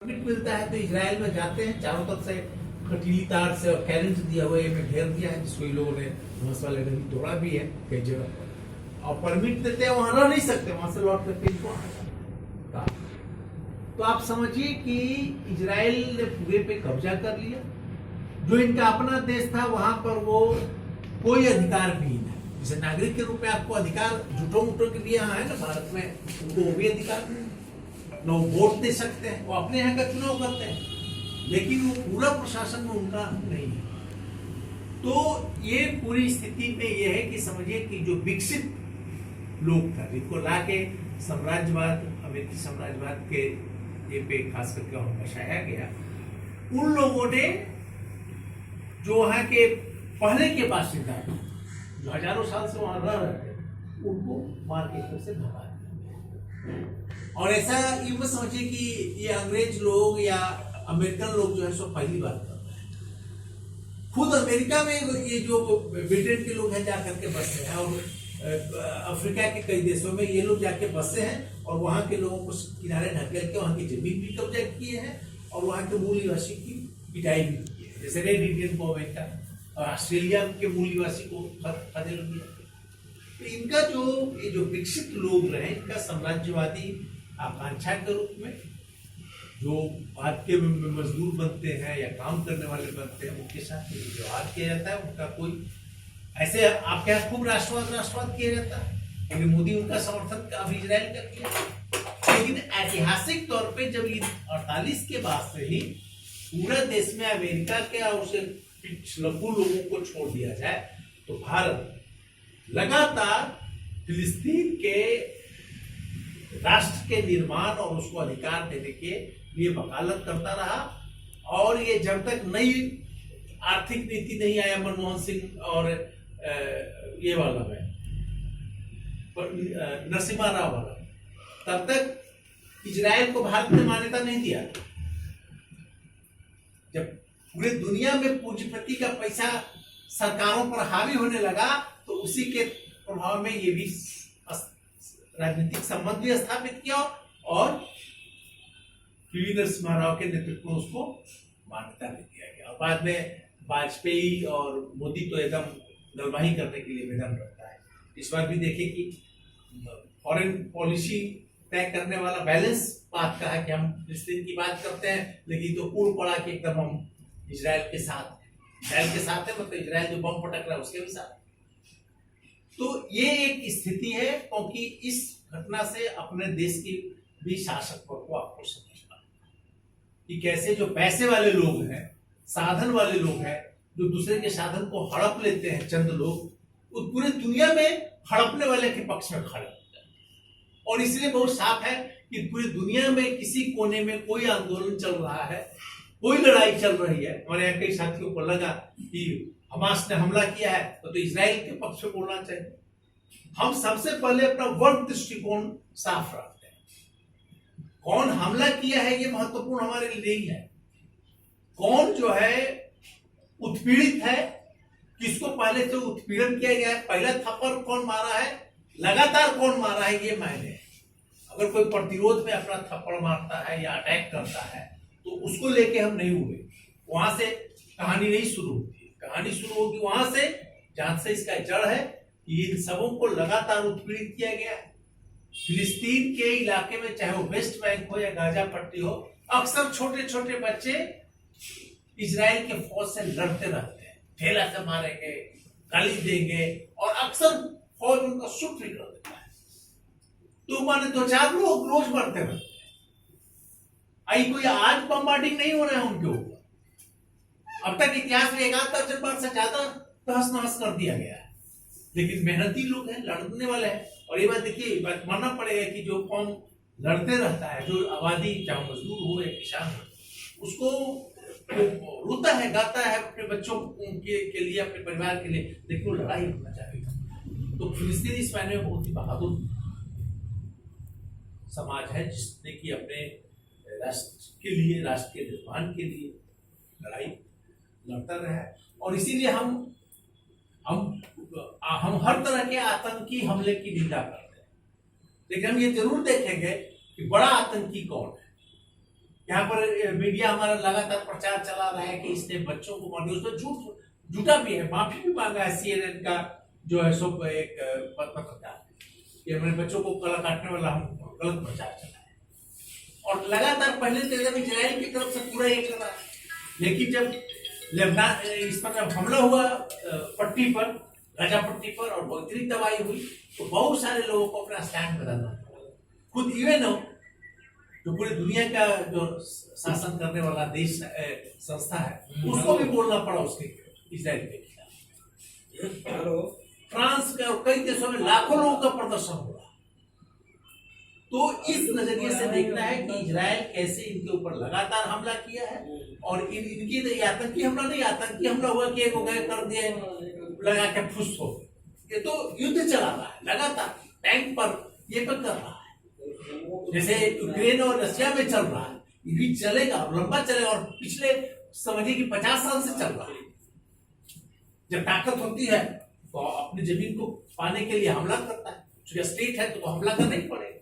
Permit मिलता है तो इजराइल में जाते हैं, चारों तरफ से कटीली तार से और कैरेंट दिया हुआ है, घेर दिया है, जिसको लोगों ने हमास वाले ने तोड़ा भी है कई जगह। और परमिट देते हैं, वहां रह नहीं सकते, वहां से लौट करके इनको आना था। तो आप समझिए कि इजराइल ने पूरे पे कब्जा कर लिया। जो इनका अपना देश था वहां पर वो कोई अधिकार भी नहीं है। जैसे नागरिक के रूप में आपको अधिकार झूठों मूठों के लिए यहाँ है ना भारत में, उनको वो भी अधिकार नहीं, न वो वोट दे सकते हैं, वो अपने यहाँ का चुनाव करते हैं, लेकिन वो पूरा प्रशासन में उनका नहीं है। तो ये पूरी स्थिति में ये है कि समझिए कि जो विकसित लोग था, जिनको ला के साम्राज्यवाद, अमेरिकी साम्राज्यवाद के ये पे खास करके वहां बसाया गया, उन लोगों ने जो वहां के पहले के बासिंदा जो हजारों साल से वहां रह रहे थे, उनको मार के फिर से भगा दिया। और ऐसा ये मत समझिए कि ये अंग्रेज लोग या अमेरिकन लोग जो है सो पहली बार कर रहे हैं। खुद अमेरिका में ये जो ब्रिटेन के लोग हैं जाकर के बसे हैं, और अफ्रीका के कई देशों में ये लोग जाके बसे हैं, और वहां के लोगों को किनारे ढकेल के वहां की जमीन भी कब्जा किए हैं, और वहां के मूल निवासी की पिटाई भी की है। जैसे रेड इंडियन को अमेरिका और ऑस्ट्रेलिया के मूल निवासी को खदेड़ दिया। तो इनका ये जो विकसित लोग रहे, इनका साम्राज्यवादी आकांक्षा के रूप में जो बाद के मजदूर बनते हैं या काम करने वाले बनते हैं, उनके साथ व्यवहार किया जाता है। उनका कोई ऐसे आपके यहाँ खूब राष्ट्रवाद किया जाता है, क्योंकि मोदी उनका समर्थन अभी इजराइल का किया। लेकिन ऐतिहासिक तौर पे जब 48 के बाद से ही पूरा देश में अमेरिका के और उसे पिछलकू लोगों को छोड़ दिया जाए, तो भारत लगातार फिलिस्तीन के राष्ट्र के निर्माण और उसको अधिकार देने के लिए वकालत करता रहा। और ये जब तक नई आर्थिक नीति नहीं आया मनमोहन सिंह और ये वाला में नरसिम्हा राव वाला, तब तक इजराइल को भारत ने मान्यता नहीं दिया। जब पूरे दुनिया में पूंजीपति का पैसा सरकारों पर हावी होने लगा, तो उसी के प्रभाव में ये भी राजनीतिक संबंध भी स्थापित किया, और पीवी नरसिम्हा राव के नेतृत्व में उसको मान्यता भी दिया गया। और बाद में वाजपेयी और मोदी तो एकदम दलवाही करने के लिए मैदान रखता है। इस बार भी देखें कि फॉरेन पॉलिसी तय करने वाला बैलेंस बात का है कि हम फिलिस्तीन की बात करते हैं, लेकिन तो उड़ पड़ा कि एकदम हम इजराइल के साथ है, मतलब इजराइल जो बम पटक रहा है उसके भी साथ। तो ये एक स्थिति है, क्योंकि इस घटना से अपने देश की भी शासक को आपको समझना कि कैसे जो पैसे वाले लोग हैं, साधन वाले लोग हैं, जो दूसरे के साधन को हड़प लेते हैं चंद लोग, वो पूरी दुनिया में हड़पने वाले के पक्ष में खड़े होते हैं। और इसलिए बहुत साफ है कि पूरी दुनिया में किसी कोने में कोई आंदोलन चल रहा है, कोई लड़ाई चल रही है, हमारे यहाँ कई साथियों को लगा कि हमास ने हमला किया है तो इजराइल के पक्ष में बोलना चाहिए। हम सबसे पहले अपना वर्ग दृष्टिकोण साफ रखते हैं। कौन हमला किया है ये महत्वपूर्ण हमारे लिए नहीं है, कौन जो है उत्पीड़ित है, किसको पहले से उत्पीड़न किया गया है, पहला थप्पड़ कौन मारा है, लगातार कौन मारा है, ये मायने है। अगर कोई प्रतिरोध में अपना थप्पड़ मारता है या अटैक करता है, तो उसको लेके हम नहीं हुए, वहां से कहानी नहीं शुरू होती। कहानी शुरू होगी वहां से जहां से इसका जड़ है कि इन सबों को लगातार उत्पीड़ित किया गया है। फिलिस्तीन के इलाके में, चाहे वो वेस्ट बैंक हो या गाजा पट्टी हो, अक्सर छोटे छोटे बच्चे इजराइल के फौज से लड़ते रहते हैं, ठेला से मारेंगे, गाली देंगे, और अक्सर फौज उनका शूट भी कर देता है। तो माने 2-4 लोग रोज मरते रहते हैं। आई कोई आज बम्बार्डिंग नहीं हो रहा है उनके ऊपर। अब तक इतिहास में 1 दर्जन बार से ज्यादा तहस नहस कर दिया गया है, लेकिन मेहनती लोग हैं, लड़ने वाले हैं। और ये बात देखिए, बात मानना पड़ेगा कि जो कौम लड़ते रहता है, जो आबादी चाहे मजदूर हो या किसान हो, उसको रोता है, गाता है अपने बच्चों के लिए, अपने परिवार के लिए, लेकिन वो लड़ाई होना चाहेगा। तो फिलिस्तीन इस मायने में बहुत ही बहादुर समाज है, जिसने कि अपने राष्ट्र के लिए, राष्ट्र के निर्माण के लिए लड़ाई लड़ता रहा है। और इसीलिए हम हर तरह के आतंकी हमले की निंदा करते हैं, लेकिन हम ये जरूर देखेंगे कि बड़ा आतंकी कौन है। यहाँ पर मीडिया हमारा लगातार प्रचार चला रहा है कि इसने बच्चों को मार दिया, उसमें झूठा भी है, माफी भी मांगा है CNN का जो है सो एक पत्रकार कि हमारे बच्चों को गला काटने वाला हम गलत प्रचार चला है। और लगातार पहले तो एकदम इजराइल की तरफ से पूरा ये कर रहा है, लेकिन जब लेबनान इस पर जब हमला हुआ पट्टी पर, गाजा पट्टी पर, और बहुत तेज तबाही हुई, तो बहुत सारे लोगों को अपना स्टैंड बदलना पड़ा। खुद यूएनओ जो पूरी दुनिया का जो शासन करने वाला देश संस्था है, उसको भी बोलना पड़ा उसके इजराइल के खिलाफ। फ्रांस का और कई देशों में लाखों लोगों का प्रदर्शन हुआ। तो इस नजरिए से देखना है कि इजराइल कैसे इनके ऊपर लगातार हमला किया है, और इनकी आतंकी हमला नहीं, आतंकी हमला हुआ कि एक कर दिए लगा के फुस हो, ये तो युद्ध चला रहा है लगातार, टैंक पर ये पर कर रहा है, जैसे यूक्रेन और रशिया में चल रहा है, ये भी चलेगा, लंबा चलेगा, और पिछले समझिए कि 50 साल से चल रहा है। जब ताकत होती है तो अपनी जमीन को पाने के लिए हमला करता है, क्योंकि स्टेट है तो हमला करना ही पड़ेगा।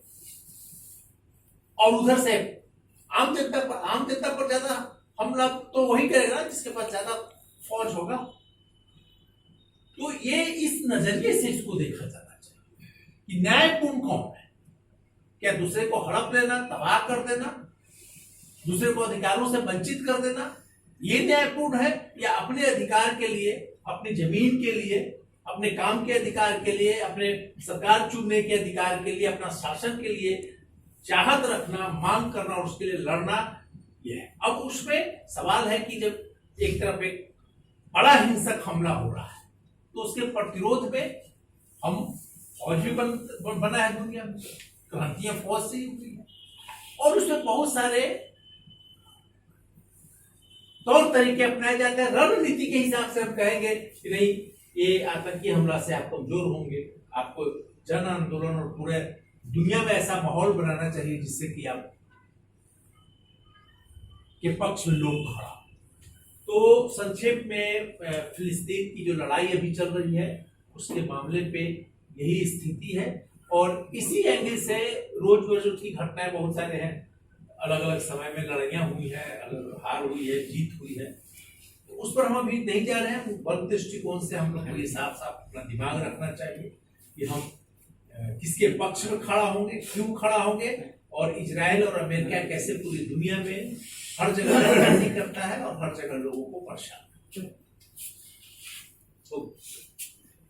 और उधर से आम जनता पर ज्यादा हमला तो वही करेगा जिसके पास ज्यादा फौज होगा। तो ये इस नजरिए से इसको देखा जाना चाहिए कि न्यायपूर्ण कौन है, क्या दूसरे को हड़प लेना, तबाह कर देना, दूसरे को अधिकारों से वंचित कर देना, ये न्यायपूर्ण है, या अपने अधिकार के लिए, अपनी जमीन के लिए, अपने काम के अधिकार के लिए, अपने सरकार चुनने के अधिकार के लिए, अपना शासन के लिए चाहत रखना, मांग करना और उसके लिए लड़ना, ये है। अब उसमें सवाल है कि जब एक तरफ एक बड़ा हिंसक हमला हो रहा है तो उसके प्रतिरोध में हम फौज भी बना है, दुनिया में क्रांतियां फौज से ही हुई है, और उसमें बहुत सारे तौर तरीके अपनाए जाते हैं। रणनीति के हिसाब से हम कहेंगे कि नहीं, ये आतंकी हमला से आप कमजोर होंगे, आपको जन आंदोलन और पूरे दुनिया में ऐसा माहौल बनाना चाहिए जिससे कि आप के पक्ष में लोग खड़ा। तो संक्षेप में फिलिस्तीन की जो लड़ाई अभी चल रही है उसके मामले पे यही स्थिति है, और इसी एंगल से रोज रोज की घटनाएं बहुत सारे हैं, अलग अलग समय में लड़ाइयां हुई है, हार हुई है, जीत हुई है, तो उस पर हम अभी नहीं जा रहे हैं। बल दृष्टिकोण से हम लोग को ये साफ साफ अपना दिमाग रखना चाहिए कि हम किसके पक्ष में खड़ा होंगे, क्यों खड़ा होंगे, और इजराइल और अमेरिका कैसे पूरी दुनिया में हर जगह राजनीति करता है और हर जगह लोगों को परेशान करता है।